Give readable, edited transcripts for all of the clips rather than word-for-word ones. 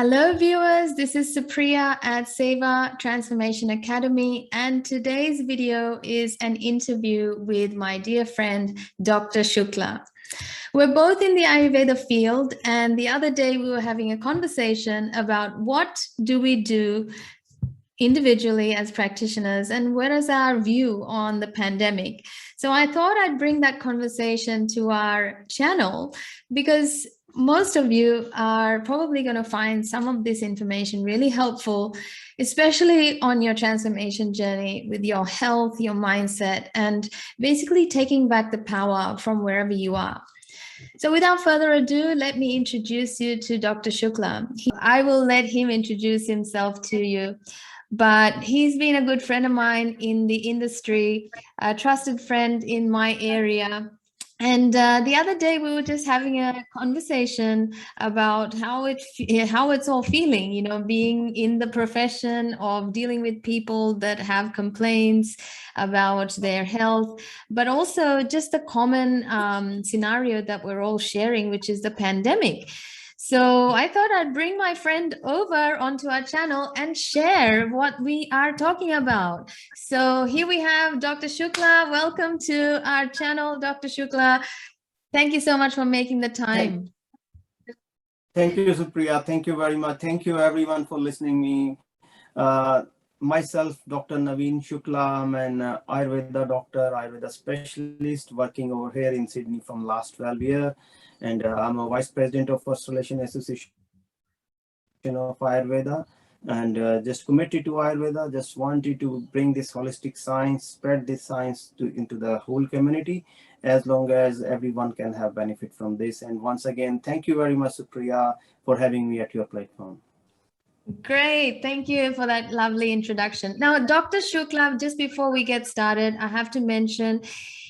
Hello viewers, this is Supriya at Seva Transformation Academy, and today's video is an interview with my dear friend Dr. Shukla. We're both in the Ayurveda field, and the other day we were having a conversation about what do we do individually as practitioners and what is our view on the pandemic. So I thought I'd bring that conversation to our channel because most of you are probably going to find some of this information really helpful, especially on your transformation journey with your health, your mindset, and basically taking back the power from wherever you are. So without further ado, let me introduce you to Dr. Shukla. I will let him introduce himself to you, but he's been a good friend of mine in the industry, a trusted friend in my area. And the other day we were just having a conversation about how it's all feeling, you know, being in the profession of dealing with people that have complaints about their health, but also just a common scenario that we're all sharing, which is the pandemic. So I thought I'd bring my friend over onto our channel and share what we are talking about. So here we have Dr. Shukla. Welcome to our channel, Dr. Shukla. Thank you so much for making the time. Thank you, Supriya. Thank you very much. Thank you, everyone, for listening me. Myself, Dr. Naveen Shukla, I'm an Ayurveda doctor, Ayurveda specialist working over here in Sydney from last 12 years. And I'm a vice president of First Relation Association of Ayurveda, and just committed to Ayurveda, just wanted to bring this holistic science, spread this science into the whole community, as long as everyone can have benefit from this. And once again, thank you very much, Supriya, for having me at your platform. Great. Thank you for that lovely introduction. Now, Dr. Shukla, just before we get started, I have to mention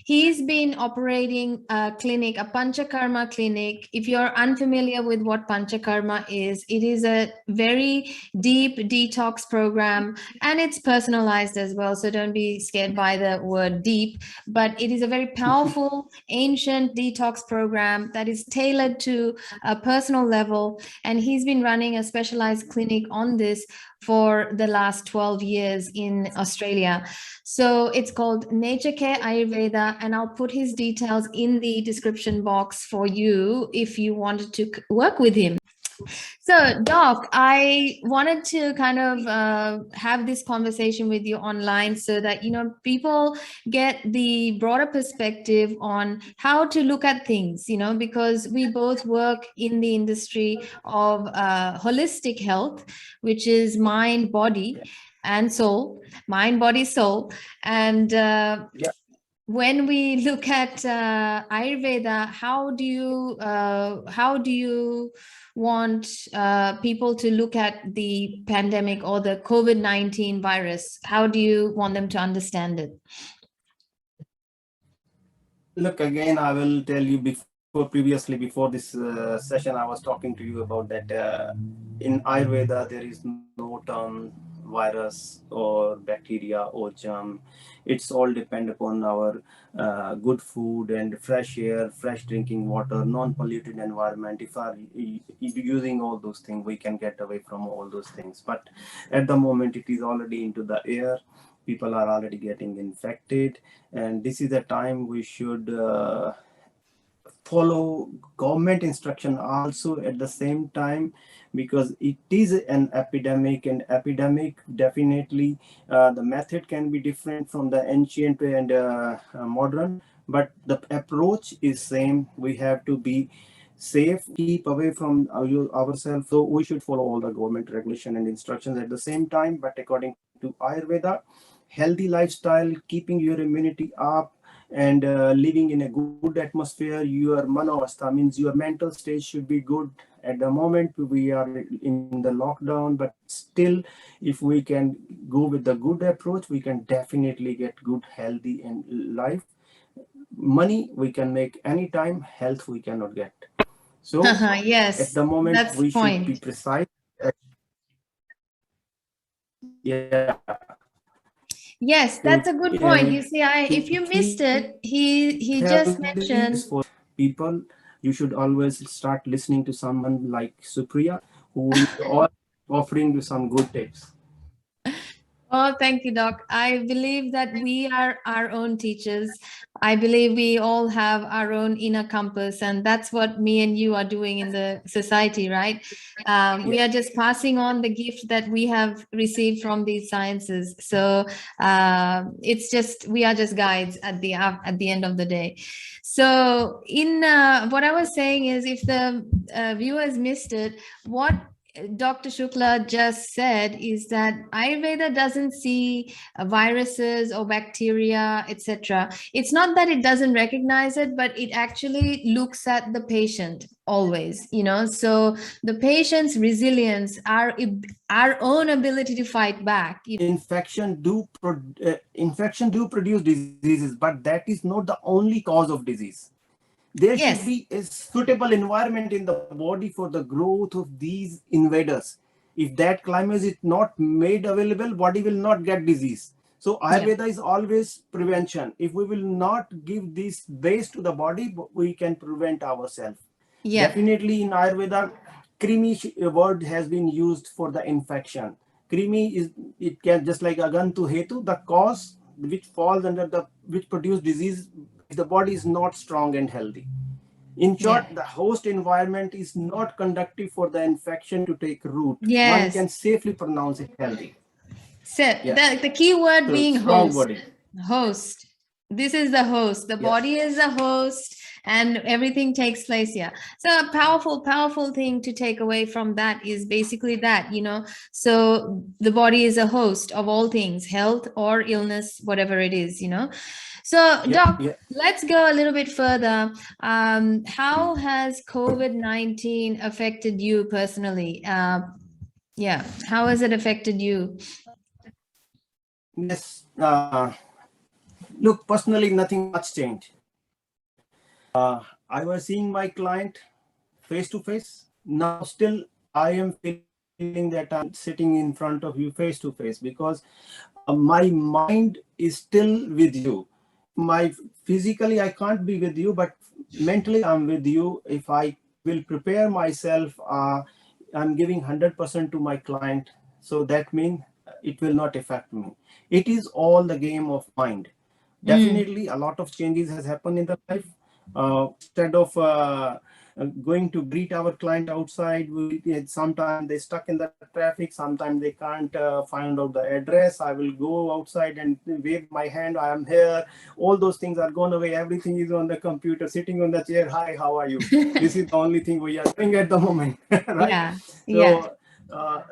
he's been operating a clinic, a Panchakarma clinic. If you're unfamiliar with what Panchakarma is, it is a very deep detox program, and it's personalized as well. So don't be scared by the word deep, but it is a very powerful, ancient detox program that is tailored to a personal level. And he's been running a specialized clinic on this for the last 12 years in Australia. So it's called Nature Care Ayurveda, and I'll put his details in the description box for you if you wanted to work with him. So, Doc, I wanted to kind of have this conversation with you online so that, you know, people get the broader perspective on how to look at things, you know, because we both work in the industry of holistic health, which is mind, body, and soul, mind, body, soul. And when we look at Ayurveda, how do you want people to look at the pandemic or the COVID-19 virus? How do you want them to understand it? Look, again, I will tell you before this session, I was talking to you about that in Ayurveda, there is no term virus or bacteria or germ. It's all depend upon our good food and fresh air, fresh drinking water, non-polluted environment. If are using all those things, we can get away from all those things. But at the moment, it is already into the air. People are already getting infected, and this is the time we should follow government instruction also at the same time, because it is an epidemic, and epidemic definitely the method can be different from the ancient and modern, but the approach is same. We have to be safe, keep away from ourselves, so we should follow all the government regulation and instructions at the same time. But according to Ayurveda, healthy lifestyle, keeping your immunity up, and living in a good atmosphere, your manavastha means your mental state should be good. At the moment we are in the lockdown, but still if we can go with the good approach, we can definitely get good, healthy and life. Money we can make anytime, health we cannot get. So yes, at the moment we should be precise. Yeah. Yes, that's a good point. You see, if you missed it, he just mentioned for people, you should always start listening to someone like Supriya, who is all offering you some good tips. Oh, thank you, Doc. I believe that we are our own teachers. I believe we all have our own inner compass, and that's what me and you are doing in the society, right? We Yeah. are just passing on the gift that we have received from these sciences. So it's just we are just guides at the end of the day. So, in what I was saying is, if the viewers missed it, what Dr. Shukla just said is that Ayurveda doesn't see viruses or bacteria, etc. It's not that it doesn't recognize it, but it actually looks at the patient always, you know. So the patient's resilience, our own ability to fight back. Infection do produce diseases, but that is not the only cause of disease. There should Yes, be a suitable environment in the body for the growth of these invaders. If that climate is not made available, body will not get disease. So yeah, Ayurveda is always prevention. If we will not give this base to the body, we can prevent ourselves. yeah, Definitely in Ayurveda, krimi word has been used for the infection. Krimi is, it can just like agantu hetu, the cause which falls under the, which produce disease if the body is not strong and healthy. In yeah. short, the host environment is not conducive for the infection to take root. One Yes. can safely pronounce it healthy. So Yeah. the key word So being strong host. body. Host. This is the host. The Yes. body is the host, and everything takes place here. So a powerful thing to take away from that is basically that, you know. So the body is a host of all things, health or illness, whatever it is, you know. So, Yeah. Doc, Yeah. let's go a little bit further. How has COVID-19 affected you personally? Yeah, how has it affected you? Yes. Look, personally, nothing much changed. I was seeing my client face to face. Now, still, I am feeling that I'm sitting in front of you face to face because my mind is still with you. My physically, I can't be with you, but mentally, I'm with you. If I will prepare myself, I'm giving 100% to my client. So that means it will not affect me. It is all the game of mind. Mm, Definitely a lot of changes has happened in the life. Instead of going to greet our client outside, we sometimes they stuck in the traffic, sometimes they can't find out the address. I will go outside and wave my hand, I am here. All those things are gone away. Everything is on the computer, sitting on the chair. Hi, how are you? This is the only thing we are doing at the moment. Right? yeah, yeah. So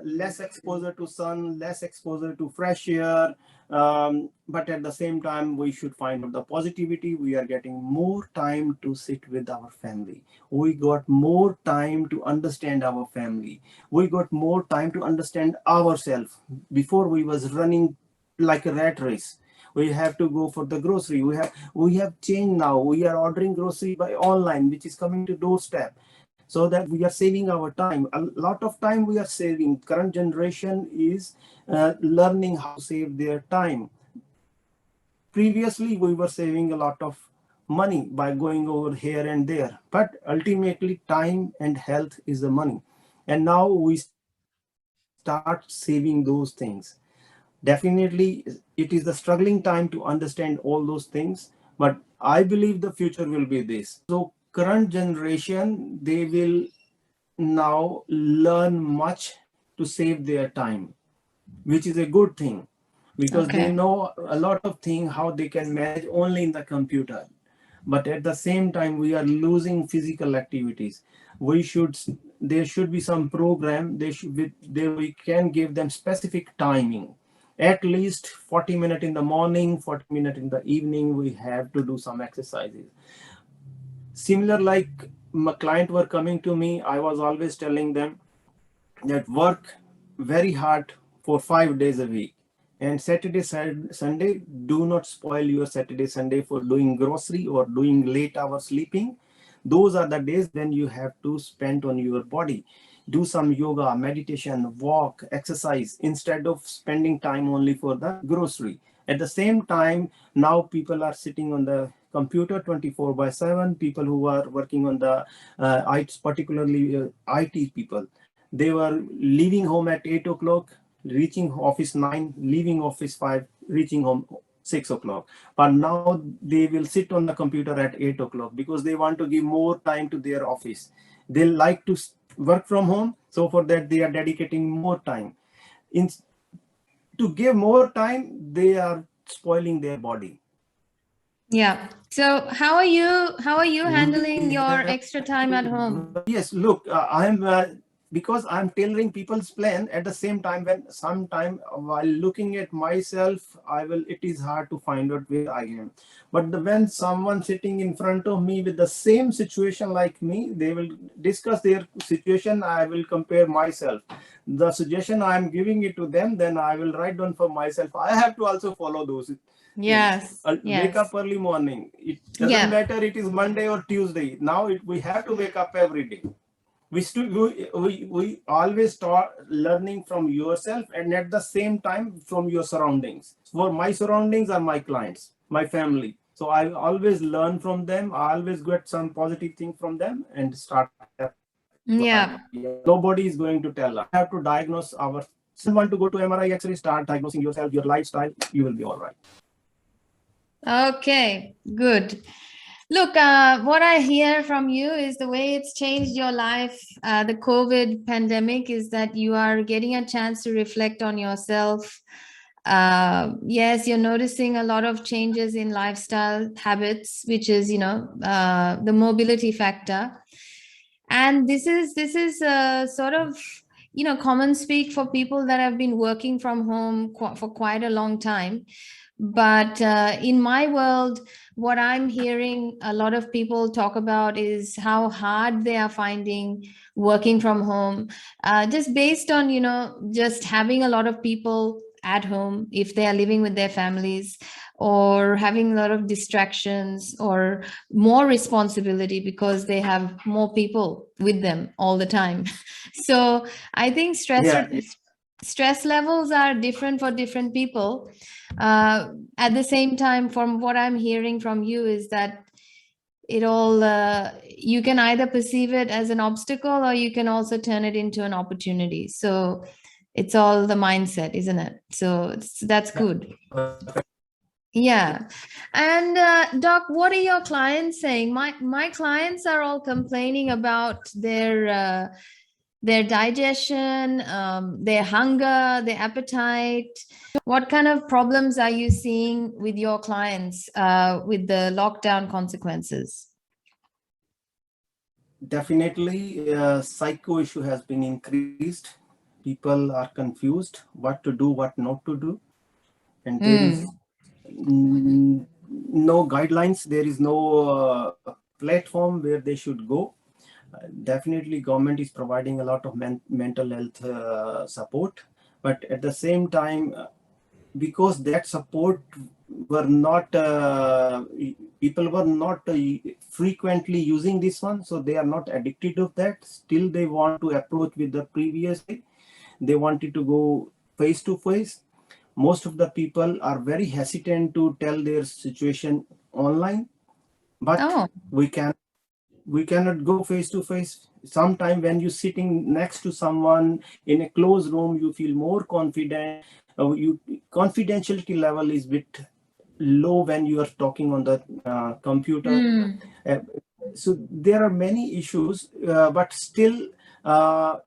less exposure to sun, less exposure to fresh air, but at the same time we should find out the positivity. We are getting more time to sit with our family. We got more time to understand our family. We got more time to understand ourselves. Before we was running like a rat race. We have to go for the grocery. We have changed now. We are ordering grocery by online, which is coming to doorstep, so that we are saving our time. A lot of time we are saving. Current generation is learning how to save their time. Previously we were saving a lot of money by going over here and there, but ultimately time and health is the money, and now we start saving those things. Definitely it is the struggling time to understand all those things, but I believe the future will be this. So current generation, they will now learn much to save their time, which is a good thing, because they Okay. know a lot of things how they can manage only in the computer. But at the same time we are losing physical activities. We should, there should be some program, they should be, they, we can give them specific timing, at least 40 minutes in the morning, 40 minutes in the evening. We have to do some exercises. Similar, like my client were coming to me, I was always telling them that work very hard for 5 days a week, and Saturday Sunday, do not spoil your Saturday Sunday for doing grocery or doing late hour sleeping. Those are the days when you have to spend on your body. Do some yoga, meditation, walk, exercise, instead of spending time only for the grocery. At the same time, now people are sitting on the computer 24/7. People who are working on the particularly IT people, They were leaving home at 8 o'clock, reaching office 9, leaving office 5, reaching home 6 o'clock. But now they will sit on the computer at 8 o'clock because they want to give more time to their office. They like to work from home, so for that they are dedicating more time. To give more time, they are spoiling their body. Yeah. So how are you handling your extra time at home? Yes, look, I'm because I'm tailoring people's plan at the same time. When sometime while looking at myself, it is hard to find out where I am. But when someone sitting in front of me with the same situation like me, they will discuss their situation. I will compare myself. The suggestion I am giving it to them, then I will write down for myself. I have to also follow those things. Yes. Wake Yes. up early morning. It doesn't matter it is Monday or Tuesday. Now we have to wake up every day. We always start learning from yourself and at the same time from your surroundings. For my surroundings are my clients, my family. So I always learn from them. I always get some positive thing from them and start. Yeah. Nobody is going to tell us. We have to diagnose our. Want to go to MRI X-ray, start diagnosing yourself, your lifestyle. You will be all right. Okay, good. Look, what I hear from you is the way it's changed your life. The COVID pandemic is that you are getting a chance to reflect on yourself. Yes, you're noticing a lot of changes in lifestyle habits, which is, the mobility factor. And this is sort of, common speak for people that have been working from home for quite a long time. But in my world, what I'm hearing a lot of people talk about is how hard they are finding working from home, just based on, just having a lot of people at home if they are living with their families, or having a lot of distractions or more responsibility because they have more people with them all the time. So I think stress levels are different for different people. At the same time, from what I'm hearing from you is that it all you can either perceive it as an obstacle or you can also turn it into an opportunity. So it's all the mindset, isn't it? So that's good. Yeah. And Doc, what are your clients saying? My clients are all complaining about their digestion, their hunger, their appetite. What kind of problems are you seeing with your clients with the lockdown consequences? Definitely, psycho issue has been increased. People are confused what to do, what not to do, and there is no guidelines. There is no platform where they should go. Definitely, government is providing a lot of mental health support, but at the same time, because that support were not people were not frequently using this one, so they are not addicted of that. Still they want to approach with the previous way. They wanted to go face to face. Most of the people are very hesitant to tell their situation online, but we cannot go face to face. Sometime when you're sitting next to someone in a closed room, you feel more confident. Confidentiality level is bit low when you are talking on the computer. So there are many issues, but still,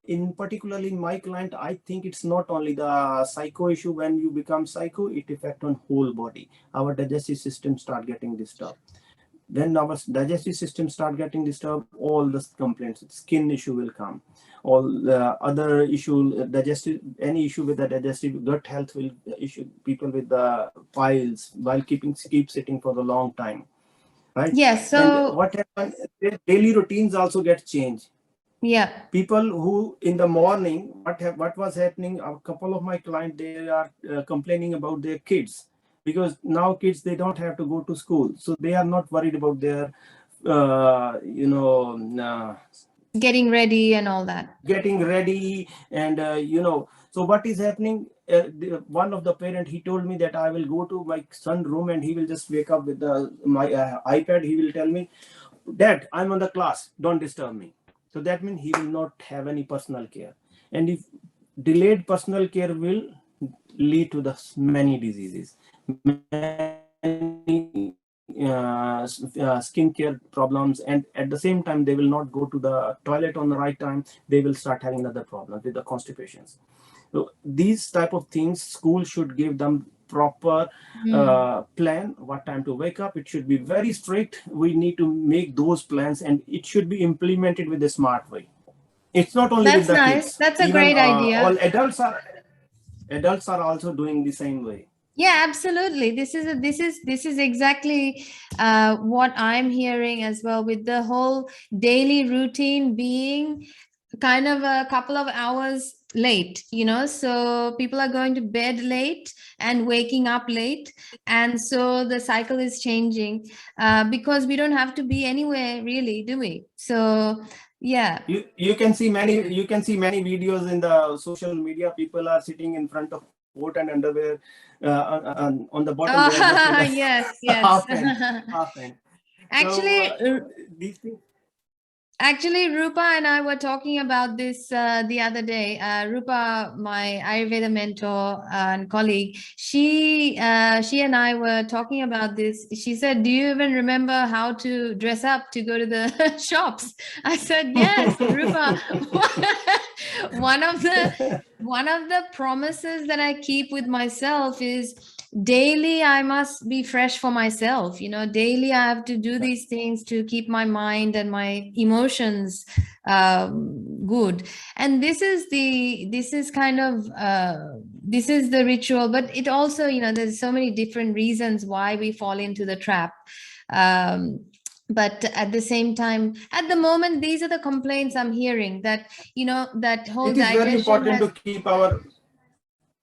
in particularly in my client, I think it's not only the psycho issue. When you become psycho, it affects on whole body. Our digestive system start getting disturbed. When our digestive system start getting disturbed, all the complaints, skin issue will come, all the other issue, digestive, any issue with the digestive, gut health will issue. People with the piles while keep sitting for the long time, right? Yes. So and what happens, their daily routines also get changed. Yeah. People who in the morning, what was happening, a couple of my clients, they are complaining about their kids, because now kids, they don't have to go to school, so they are not worried about their getting ready and all that. And so what is happening, one of the parent, he told me that I will go to my son room and he will just wake up with my iPad. He will tell me, Dad, I'm on the class, don't disturb me. So that means he will not have any personal care. And if delayed personal care will lead to the many diseases, many skincare problems, and at the same time they will not go to the toilet on the right time. They will start having other problems with the constipations. So these type of things, school should give them proper plan, what time to wake up. It should be very strict. We need to make those plans, and it should be implemented with a smart way. It's not only with That's the nice. kids, That's a even great idea. all adults are also doing the same way. Yeah, absolutely. This is exactly what I'm hearing as well, with the whole daily routine being kind of a couple of hours late, so people are going to bed late and waking up late, and so the cycle is changing, because we don't have to be anywhere really, do we? So yeah. You can see many videos in the social media. People are sitting in front of coat and underwear. On the bottom they are just in a Yes, yes. half pant. So Actually, these things. Actually, Rupa and I were talking about this the other day. Rupa, my Ayurveda mentor and colleague, she and I were talking about this. She said, "Do you even remember how to dress up to go to the shops?" I said, "Yes, Rupa." One of the promises that I keep with myself is daily I must be fresh for myself. Daily I have to do these things to keep my mind and my emotions good. And this is the ritual, but it also, there's so many different reasons why we fall into the trap. But at the same time, at the moment, these are the complaints I'm hearing, that that whole It is very digestion important has. to keep our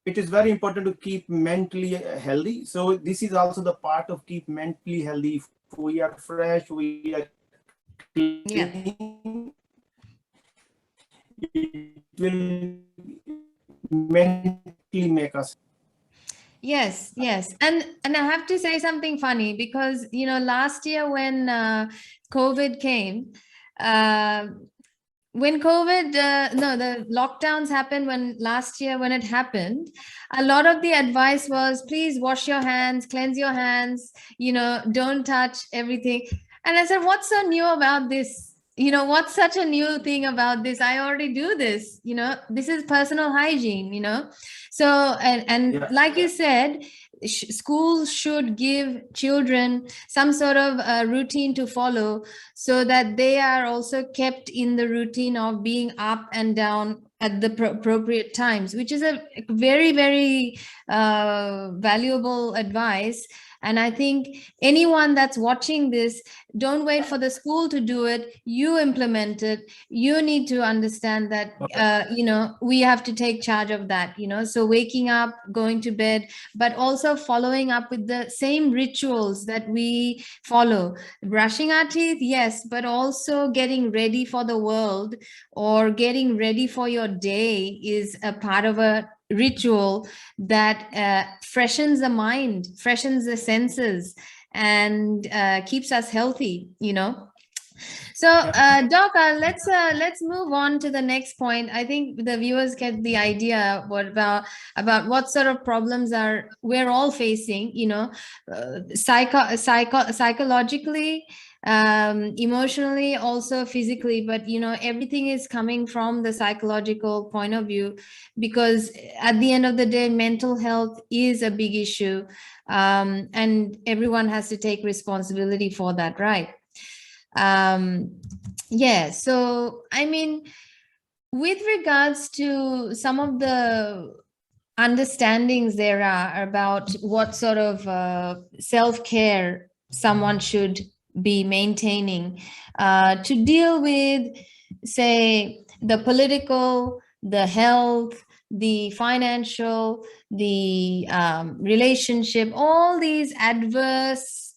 it is very important to keep mentally healthy. So this is also the part of keep mentally healthy. If we are fresh, we are Yeah. clean, it will mentally make us. Yes, yes. And I have to say something funny, because last year when COVID came, uh, when COVID, no, the lockdowns happened when last year when it happened, a lot of the advice was, please wash your hands, cleanse your hands, don't touch everything. And I said, what's so new about this? What's such a new thing about this? I already do this, this is personal hygiene, So, and Yeah. like you said, schools should give children some sort of routine to follow, so that they are also kept in the routine of being up and down at the appropriate times, which is a very, very valuable advice. And I think anyone that's watching this, don't wait for the school to do it. You implement it. You need to understand that, we have to take charge of that, so waking up, going to bed, but also following up with the same rituals that we follow. Brushing our teeth, yes, but also getting ready for the world, or getting ready for your day, is a part of a ritual that freshens the mind, freshens the senses, and keeps us healthy. So, Doc, let's move on to the next point. I think the viewers get the idea about what sort of problems are we're all facing. Psychologically, emotionally, also physically. But everything is coming from the psychological point of view, because at the end of the day, mental health is a big issue, and everyone has to take responsibility for that, right? um yeah, so I mean, with regards to some of the understandings there are about what sort of self-care someone should be maintaining to deal with, say, the political, the health, the financial, the relationship, all these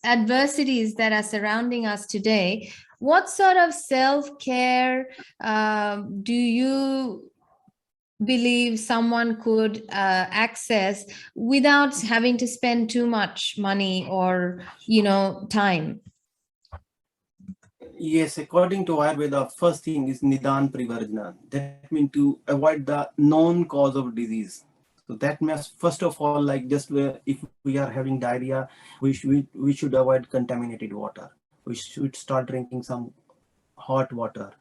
adversities that are surrounding us today. What sort of self-care do you believe someone could access without having to spend too much money or time? Yes, according to Ayurveda, first thing is Nidan Privarjana. That means to avoid the known cause of disease. So that means first of all, like just if we are having diarrhea, we should avoid contaminated water. We should start drinking some hot water.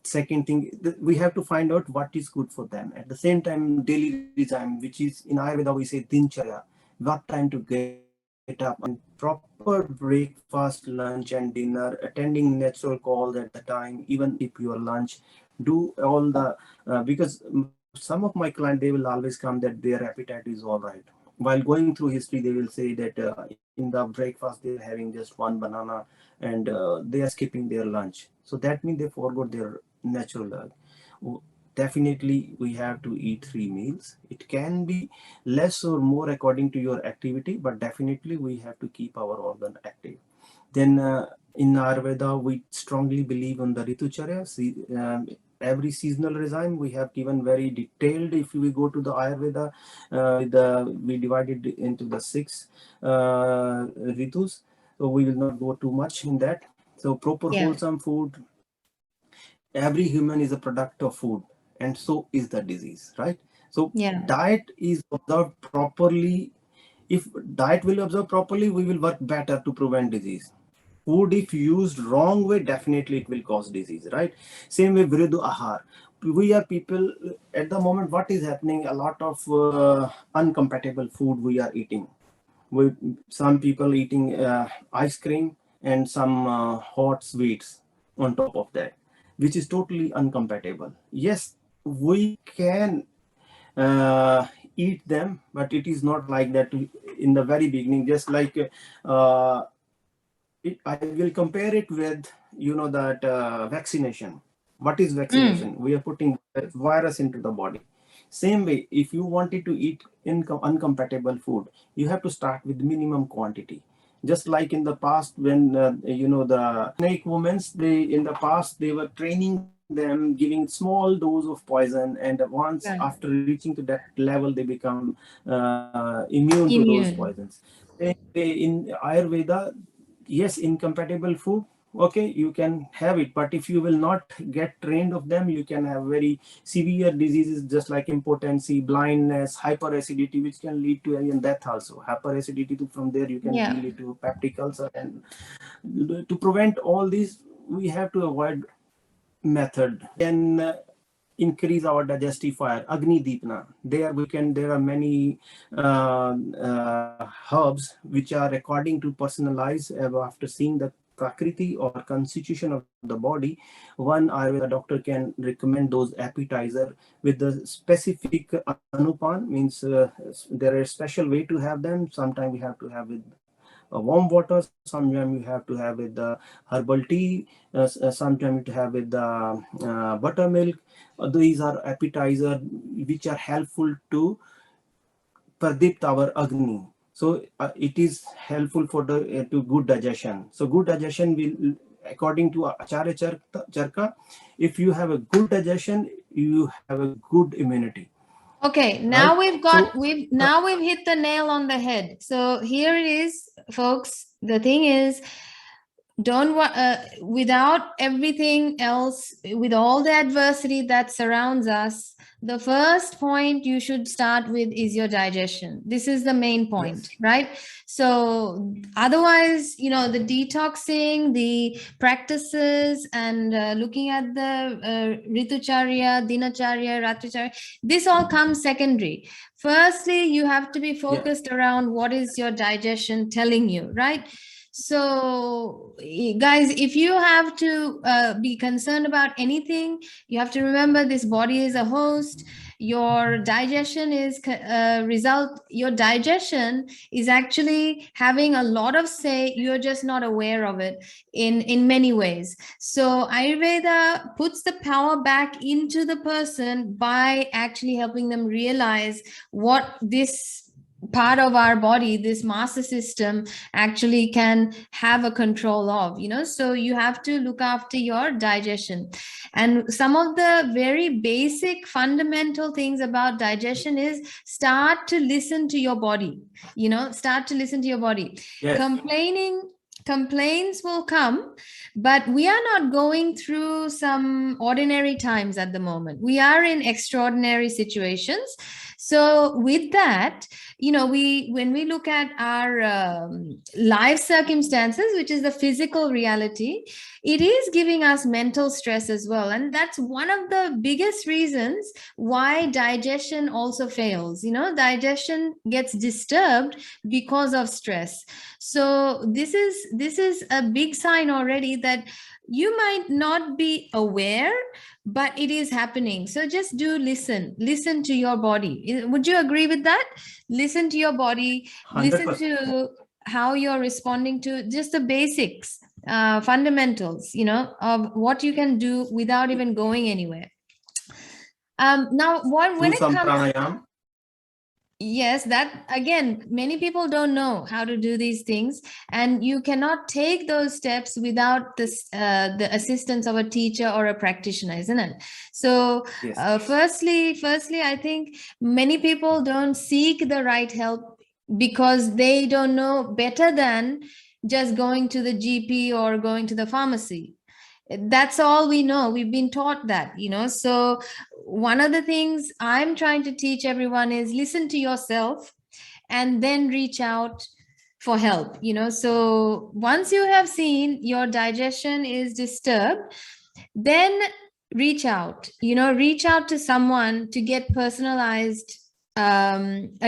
Second thing, we have to find out what is good for them. At the same time, daily regime, which is in Ayurveda we say dincharya, what time to get up and proper breakfast, lunch and dinner, attending natural calls at the time, even if your lunch, do all the because some of my clients, they will always come that their appetite is all right. While going through history, they will say that in the breakfast they are having just one banana and they are skipping their lunch. So that means they forgot their natural definitely we have to eat 3 meals. It can be less or more according to your activity, but definitely we have to keep our organ active. Then in Ayurveda we strongly believe on the ritucharya. Every seasonal regime we have given very detailed. If we go to the Ayurveda, we divided into the 6 ritus, so we will not go too much in that. So proper Yeah. wholesome food, every human is a product of food, and so is the disease, right? So Yeah. diet is observed properly. If diet will observe properly, we will work better to prevent disease. Food if used wrong way, definitely it will cause disease, right? Same way vridu ahar. We are people at the moment, what is happening, a lot of uncompatible food we are eating. We, some people eating ice cream and some hot sweets on top of that, which is totally uncompatible. Yes, we can uh, eat them, but it is not like that in the very beginning. Just like uh, I will compare it with, you know, that vaccination. What is Mm. vaccination? We are putting virus into the body. Same way, if you wanted to eat uncompatible food, you have to start with minimum quantity. Just like in the past, when you know, the snake women, they in the past they were training them, giving small dose of poison, and once Right. after reaching to that level, they become immune to those Immune. poisons. In Ayurveda, yes, incompatible food, okay, you can have it, but if you will not get trained of them, you can have very severe diseases just like impotency, blindness, hyperacidity, which can lead to even death also. Hyperacidity, from there you can Yeah. lead to peptic ulcer. And to prevent all these, we have to avoid method. Then increase our digestive fire, agni deepna. There we can, there are many herbs which are according to personalized after seeing the prakriti or constitution of the body. One Ayurveda doctor can recommend those appetizer with the specific anupan, means there is special way to have them. Sometimes we have to have with warm water, sometimes you have to have with the herbal tea, sometimes you have with the buttermilk. These are appetizer which are helpful to pradipt our agni. So it is helpful for the to good digestion. So good digestion will, according to Acharya Charka, if you have a good digestion, you have a good immunity, Okay, right? now So we've hit the nail on the head. So here it is, folks. The thing is, without everything else, with all the adversity that surrounds us, the first point you should start with is your digestion. This is the main point, yes, right? So otherwise, you know, the detoxing, the practices, and looking at the ritucharya, dinacharya, ratricharya, this all comes secondary. Firstly, you have to be yeah, focused around what is your digestion telling you, right? So, guys, if you have to be concerned about anything, you have to remember this body is a host. Your digestion is result. Your digestion is actually having a lot of say. You're just not aware of it in many ways. So Ayurveda puts the power back into the person by actually helping them realize what this part of our body, this master system, actually can have a control of, you know. So you have to look after your digestion. And some of the very basic fundamental things about digestion is start to listen to your body, you know, start to listen to your body. yes, Complaining complaints will come, but we are not going through some ordinary times at the moment. We are in extraordinary situations. So with that, when we look at our life circumstances, which is the physical reality, it is giving us mental stress as well. And that's one of the biggest reasons why digestion also fails. Digestion gets disturbed because of stress. So this is a big sign already that you might not be aware, but it is happening. So just do listen to your body. Would you agree with that? Listen to your body, listen 100%. to how you're responding to just the basics, fundamentals, of what you can do without even going anywhere. Now, when Do it some comes, pranayam. yes, that again, many people don't know how to do these things, and you cannot take those steps without the assistance of a teacher or a practitioner, isn't it? So, Yes. firstly, I think many people don't seek the right help because they don't know better than just going to the GP or going to the pharmacy. That's all we know. We've been taught that. So one of the things I'm trying to teach everyone is listen to yourself and then reach out for help. So once you have seen your digestion is disturbed, then reach out to someone to get personalized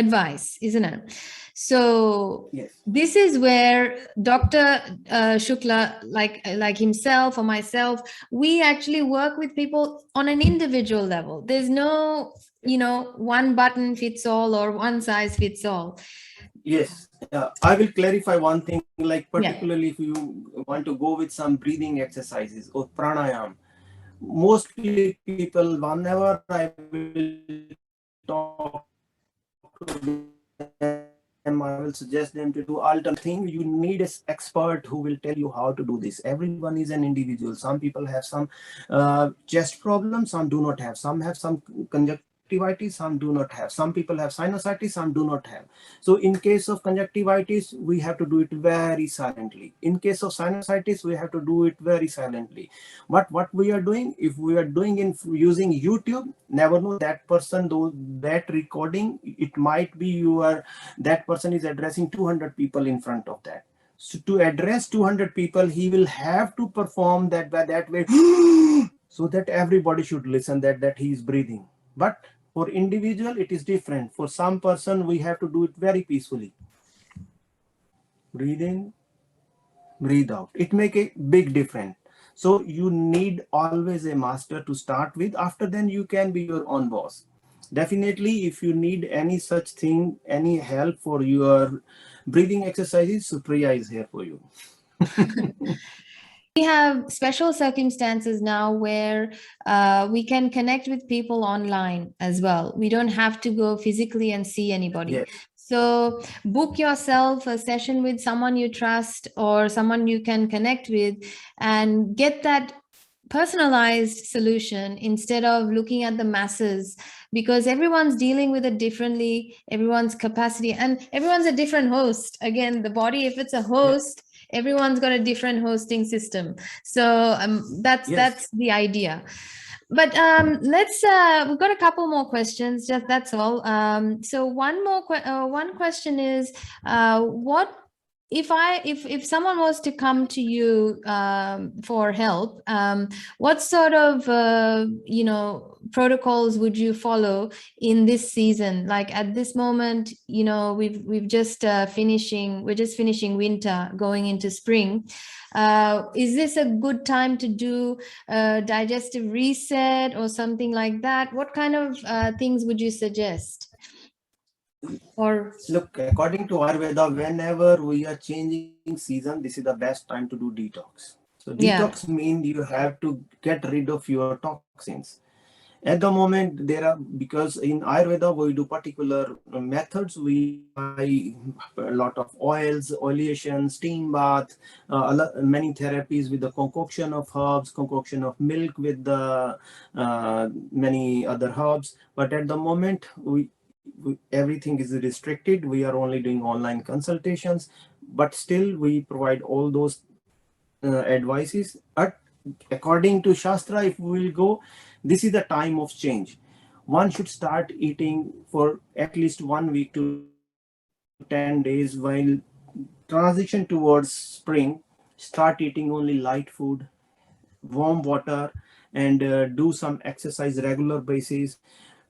advice, isn't it? So Yes. this is where Dr. Shukla, like himself or myself, we actually work with people on an individual level. There's no, one button fits all or one size fits all. Yes, I will clarify one thing, like Yeah. particularly if you want to go with some breathing exercises or pranayam. Mostly people, whenever I will talk to them, I will suggest them to do alternate thing. You need an expert who will tell you how to do this. Everyone is an individual. Some people have some chest problems, some do not have. Some have some conjunctivitis, some do not have. Some people have sinusitis, some do not have. So in case of conjunctivitis, we have to do it very silently. In case of sinusitis, we have to do it very silently. But what we are doing, if we are doing in using YouTube, never know that person, though that recording, it might be that person is addressing 200 people in front of that. So to address 200 people, he will have to perform that way so that everybody should listen that he is breathing. But for individual, it is different. For some person, we have to do it very peacefully. Breathe in, breathe out. It make a big difference. So you need always a master to start with. After then, you can be your own boss. Definitely, if you need any such thing, any help for your breathing exercises, Supriya is here for you. We have special circumstances now where we can connect with people online as well. We don't have to go physically and see anybody. Yes. So book yourself a session with someone you trust or someone you can connect with and get that personalized solution instead of looking at the masses, because everyone's dealing with it differently, everyone's capacity, and everyone's a different host. Again, the body, if it's a host, everyone's got a different hosting system. So that's the idea. But let's we've got a couple more questions, just that's all. So one question is what if someone was to come to you for help, what sort of protocols would you follow in this season? Like at this moment, we've just we're just finishing winter, going into spring. Is this a good time to do a digestive reset or something like that? What kind of things would you suggest? Or look, according to Ayurveda, whenever we are changing season, this is the best time to do detox. So detox means you have to get rid of your toxins. At the moment, there are, because in Ayurveda we do particular methods. We apply a lot of oils, oleation, steam bath, many therapies with the concoction of herbs, concoction of milk with the many other herbs. But at the moment, everything is restricted. We are only doing online consultations. but still we provide all those advices. According to Shastra, if we will go, this is the time of change. One should start eating for at least 1 week to 10 days, while transition towards spring, start eating only light food, warm water, and do some exercise regular basis.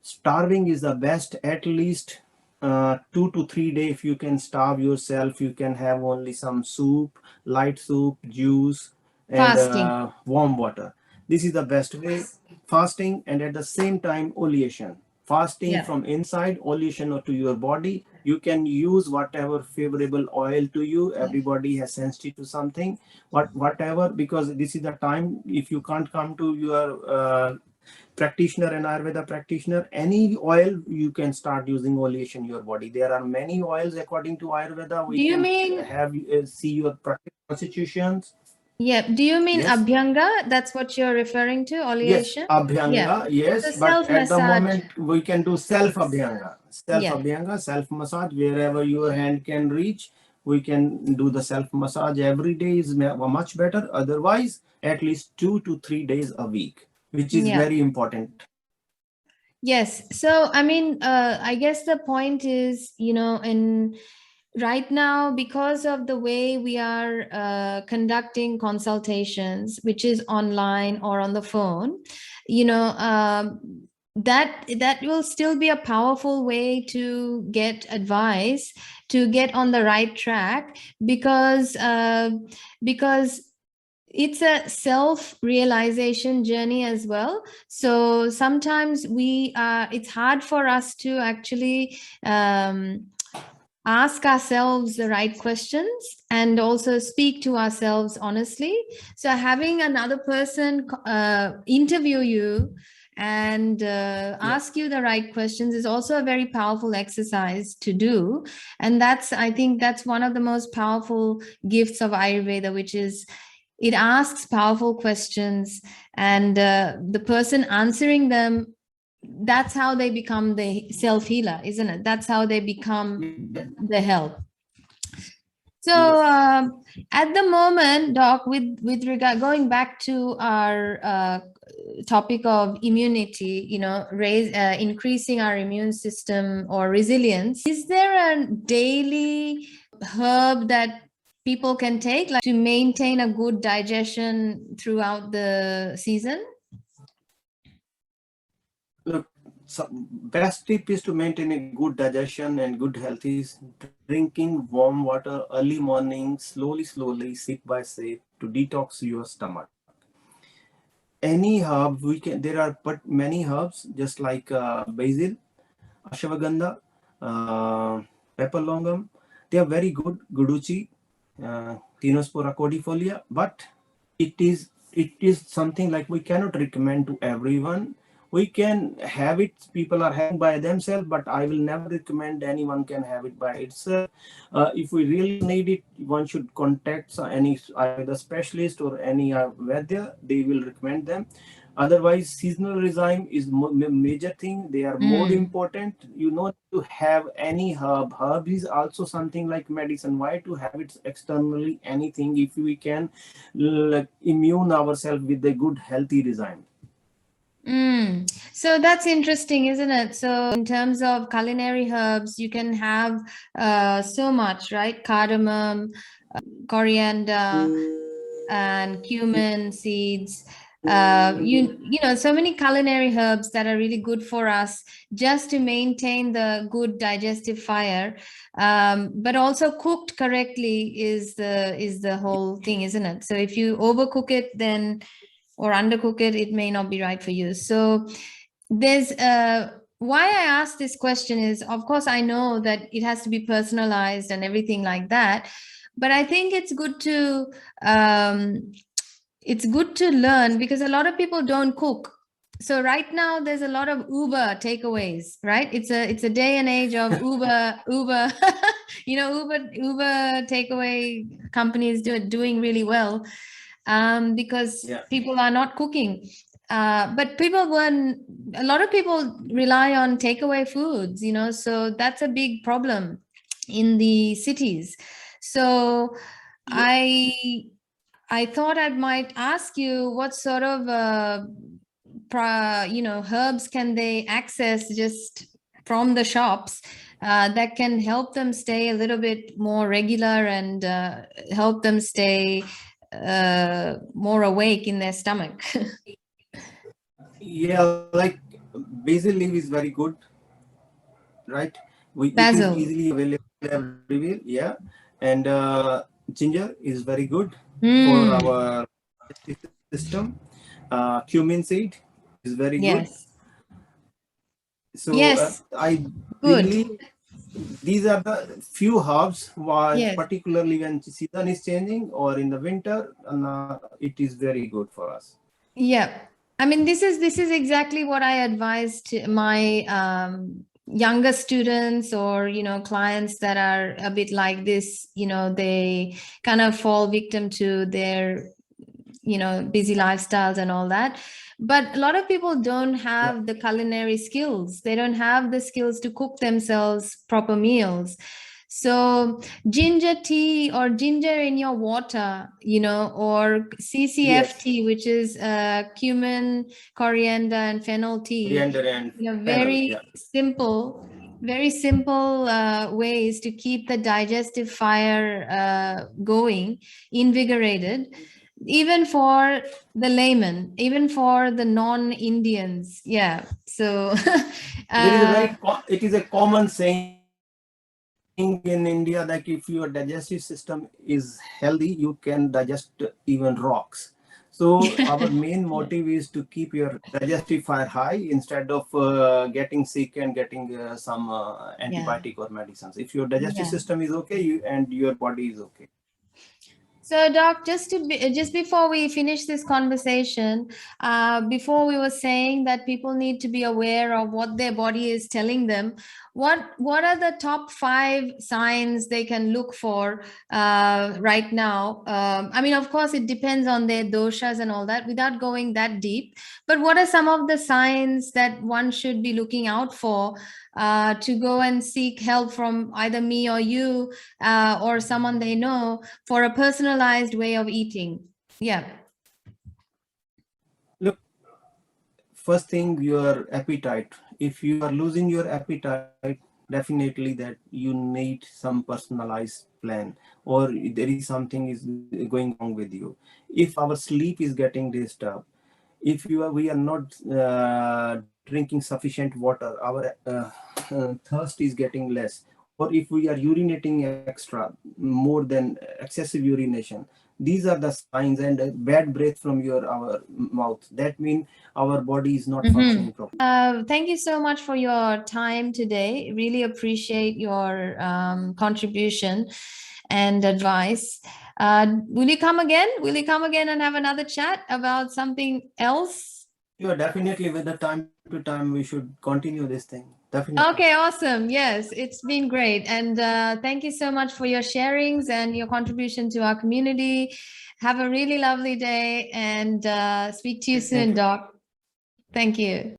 Starving is the best. At least 2 to 3 days, if you can starve yourself, you can have only some soup, light soup, juice, and Fasting. warm water. This is the best way. Fasting, and at the same time oleation. Fasting Yeah. from inside, oleation to your body. You can use whatever favorable oil to you. Everybody has sensitive to something, whatever, because this is the time. If you can't come to your practitioner and Ayurveda practitioner, any oil you can start using oleation your body. There are many oils according to Ayurveda. Do We you can mean, have see your constitutions. yeah, do you mean Yes. Abhyanga? That's what you're referring to, Yes, oleation? Yeah. Abhyanga, So yes, but at the self-massage. moment we can do Yeah. self massage wherever your hand can reach. We can do the self massage every day is much better. Otherwise, at least 2 to 3 days a week, which is Yeah. very important. Yes. So, I mean, I guess the point is, in right now, because of the way we are conducting consultations, which is online or on the phone, that will still be a powerful way to get advice, to get on the right track, because it's a self-realization journey as well. So sometimes it's hard for us to actually ask ourselves the right questions and also speak to ourselves honestly. So having another person interview you and ask you the right questions is also a very powerful exercise to do. And I think that's one of the most powerful gifts of Ayurveda, which is it asks powerful questions, and the person answering them, that's how they become the self healer, isn't it? That's how they become the help. So Yes. at the moment, Doc, with regard, going back to our topic of immunity, increasing our immune system or resilience, is there a daily herb that people can take, like, to maintain a good digestion throughout the season? Look, so best tip is to maintain a good digestion and good health is drinking warm water early morning, slowly, sip by sip, to detox your stomach. Any herb we can, there are but many herbs, just like basil, ashwagandha, uh, pepper longum. They are very good. Guduchi, Tinospora cordifolia, but it is something like we cannot recommend to everyone. We can have it, people are having by themselves, but I will never recommend anyone can have it by itself. If we really need it, one should contact any either specialist or any Vaidya. They will recommend them. Otherwise, seasonal regime is major thing. They are more Mm. important. You know, to have any herb. Herb is also something like medicine. Why to have it externally? Anything if we can like immune ourselves with a good healthy regime. So that's interesting, isn't it? So in terms of culinary herbs, you can have so much, right? Cardamom, coriander, and cumin seeds. So many culinary herbs that are really good for us just to maintain the good digestive fire. But also cooked correctly is the whole thing, isn't it? So if you overcook it, then or undercook it, it may not be right for you. So there's why I asked this question is, of course, I know that it has to be personalized and everything like that, but I think um, it's good to learn, because a lot of people don't cook. So right now there's a lot of Uber takeaways, right? It's a day and age of Uber Uber takeaway companies doing really well, because Yeah. people are not cooking. But a lot of people rely on takeaway foods, so that's a big problem in the cities. So Yeah. I thought I might ask you what sort of herbs can they access just from the shops that can help them stay a little bit more regular and help them stay more awake in their stomach. Yeah, like basil leaf is very good, right? It is Basil. easily available everywhere. Yeah, and ginger is very good for Mm, our system. Cumin seed is very good. yes. So Yes. I Good. believe these are the few herbs why, Yes. particularly when season is changing or in the winter, it is very good for us. Yeah. I mean, this is exactly what I advise to my younger students or, clients that are a bit like this, they kind of fall victim to their, busy lifestyles and all that. But a lot of people don't Yeah. have the culinary skills. They don't have the skills to cook themselves proper meals. So ginger tea or ginger in your water, or Yes. CCFT, which is cumin, coriander, and fennel tea, Coriander and fennel. very Yeah. simple ways to keep the digestive fire going, invigorated, even for the layman, even for the non-Indians. Yeah. So, There is a uh, it is a common saying in India that if your digestive system is healthy, you can digest even rocks. So our main motive is to keep your digestive fire high instead of getting sick and getting some yeah. antibiotic or medicines. If your digestive Yeah. system is okay, and your body is okay. So, Doc, just before we finish this conversation, before we were saying that people need to be aware of what their body is telling them. What are the top 5 signs they can look for right now? I mean, of course, it depends on their doshas and all that. Without going that deep, but what are some of the signs that one should be looking out for to go and seek help from either me or you or someone they know for a personalized way of eating? Yeah. Look, first thing, your appetite. If you are losing your appetite, definitely that you need some personalized plan, or there is something is going wrong with you. If our sleep is getting disturbed, if we are not drinking sufficient water, our thirst is getting less, or if we are urinating extra more than excessive urination, these are the signs. And bad breath from your our mouth, that means our body is not Mm-hmm. functioning properly. Thank you so much for your time today. Really appreciate your contribution and advice. Will you come again? Will you come again and have another chat about something else? Sure, definitely. With the time to time, we should continue this thing. Definitely. Okay, awesome. Yes, it's been great. And thank you so much for your sharings and your contribution to our community. Have a really lovely day and speak to you Thank soon, you. Doc. Thank you.